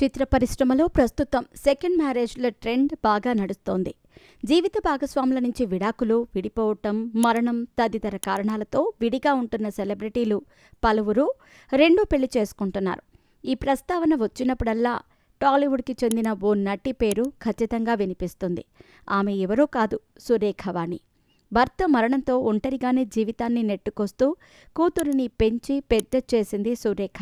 చిత్ర పరిశ్రమలో ప్రస్తుతం second మ్యారేజ్ల trend బాగా నడుస్తోంది. జీవిత భాగస్వాముల నుంచి విడాకులు, విడిపోవటం, మరణం తదితర కారణాలతో విడిగా ఉంటున్న సెలబ్రిటీలు పలువురు రెండో పెళ్లి చేసుకుంటున్నారు. ఈ ప్రస్తావన వచ్చినప్పుడల్లా టాలీవుడ్కి చెందిన ఓ నటి పేరు ఖచ్చితంగా వినిపిస్తుంది. ఆమె ఎవరో కాదు, సురేఖ వాణి. భర్త మరణంతో ఒంటరిగానే జీవితాన్ని నెట్టుకొస్తూ కూతురిని పెంచి పెద్ద చేసింది సురేఖ.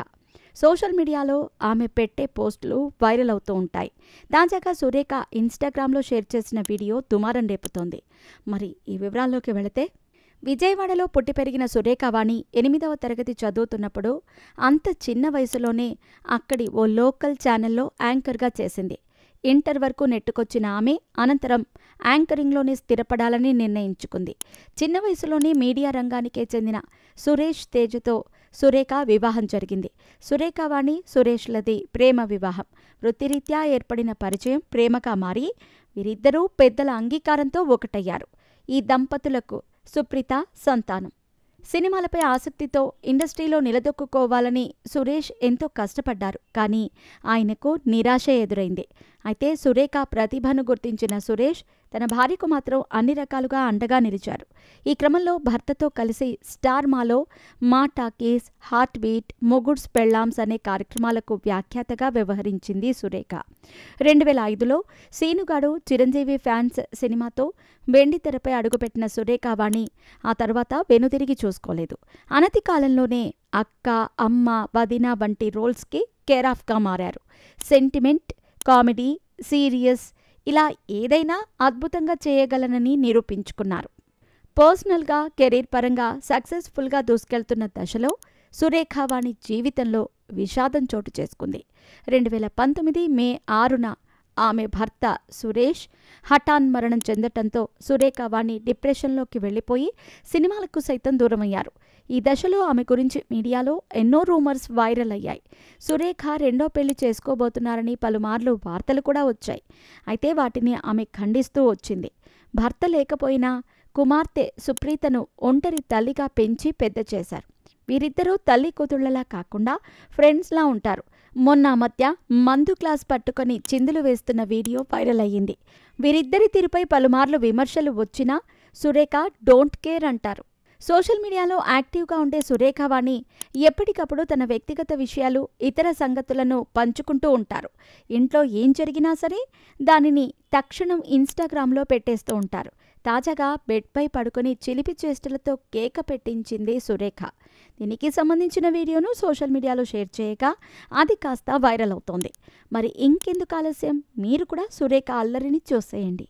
సోషల్ మీడియాలో ఆమె పెట్టే పోస్టులు వైరల్ అవుతూ ఉంటాయి. తాజాగా సురేఖ ఇన్స్టాగ్రామ్లో షేర్ చేసిన వీడియో దుమారం రేపుతోంది. మరి ఈ వివరాల్లోకి వెళితే, విజయవాడలో పుట్టి పెరిగిన సురేఖ వాణి 8వ తరగతి చదువుతున్నప్పుడు అంత చిన్న వయసులోనే అక్కడి ఓ లోకల్ ఛానల్లో యాంకర్గా చేసింది. ఇంటర్ వరకు నెట్టుకొచ్చిన ఆమె అనంతరం యాంకరింగ్లోనే స్థిరపడాలని నిర్ణయించుకుంది. చిన్న వయసులోనే మీడియా రంగానికే చెందిన సురేష్ తేజతో సురేఖ వివాహం జరిగింది. సురేఖ వాణి, సురేష్లది ప్రేమ వివాహం. వృత్తిరీత్యా ఏర్పడిన పరిచయం ప్రేమగా మారి వీరిద్దరూ పెద్దల అంగీకారంతో ఒకటయ్యారు. ఈ దంపతులకు సుప్రీత సంతానం. సినిమాలపై ఆసక్తితో ఇండస్ట్రీలో నిలదొక్కుకోవాలని సురేష్ ఎంతో కష్టపడ్డారు. కానీ ఆయనకు నిరాశ ఎదురైంది. అయితే సురేఖ ప్రతిభను గుర్తించిన సురేష్ తన భార్యకు మాత్రం అన్ని రకాలుగా అండగా నిలిచారు. ఈ క్రమంలో భర్తతో కలిసి స్టార్ మాలో మా టాకీస్, హార్ట్ బీట్, మొగుడ్స్ పెళ్ళామ్స్ అనే కార్యక్రమాలకు వ్యాఖ్యాతగా వ్యవహరించింది సురేఖ. 2005లో సీనుగాడు చిరంజీవి ఫ్యాన్స్ సినిమాతో వెండితెరపై అడుగుపెట్టిన సురేఖ వాణి ఆ తర్వాత వెనుతిరిగి చూసుకోలేదు. అనతి కాలంలోనే అక్క, అమ్మ, వదిన వంటి రోల్స్కి కేరాఫ్గా మారారు. సెంటిమెంట్, కామెడీ, సీరియస్ ఇలా ఏదైనా అద్భుతంగా చేయగలనని నిరూపించుకున్నారు. పర్సనల్గా, కెరీర్ పరంగా సక్సెస్ఫుల్గా దూసుకెళ్తున్న దశలో సురేఖ వాణి జీవితంలో విషాదం చోటు చేసుకుంది. 2019 మే 6న ఆమె భర్త సురేష్ హఠాన్ మరణం చెందటంతో సురేఖ వాణి డిప్రెషన్లోకి వెళ్లిపోయి సినిమాలకు సైతం దూరమయ్యారు. ఈ దశలో ఆమె గురించి మీడియాలో ఎన్నో రూమర్స్ వైరల్ అయ్యాయి. సురేఖ రెండో పెళ్లి చేసుకోబోతున్నారని పలుమార్లు వార్తలు కూడా వచ్చాయి. అయితే వాటిని ఆమె ఖండిస్తూ వచ్చింది. భర్త లేకపోయినా కుమార్తె సుప్రీతను ఒంటరి తల్లిగా పెంచి పెద్ద చేశారు. వీరిద్దరూ తల్లి కూతుళ్లలా కాకుండా ఫ్రెండ్స్లా ఉంటారు. మొన్న మధ్య మందు క్లాస్ పట్టుకొని చిందులు వేస్తున్న వీడియో వైరల్ అయ్యింది. వీరిద్దరి తీరుపై పలుమార్లు విమర్శలు వచ్చినా సురేఖ డోంట్ కేర్ అంటారు. సోషల్ మీడియాలో యాక్టివ్గా ఉండే సురేఖ వాణి ఎప్పటికప్పుడు తన వ్యక్తిగత విషయాలు, ఇతర సంగతులను పంచుకుంటూ ఉంటారు. ఇంట్లో ఏం జరిగినా సరే దానిని తక్షణం ఇన్స్టాగ్రామ్లో పెట్టేస్తూ ఉంటారు. తాజాగా బెడ్పై పడుకొని చిలిపి చేష్టలతో కేక పెట్టించింది సురేఖ. దీనికి సంబంధించిన వీడియోను సోషల్ మీడియాలో షేర్ చేయగా అది కాస్త వైరల్ అవుతోంది. మరి ఇంకెందుకు ఆలస్యం, మీరు కూడా సురేఖ అల్లరిని చూసేయండి.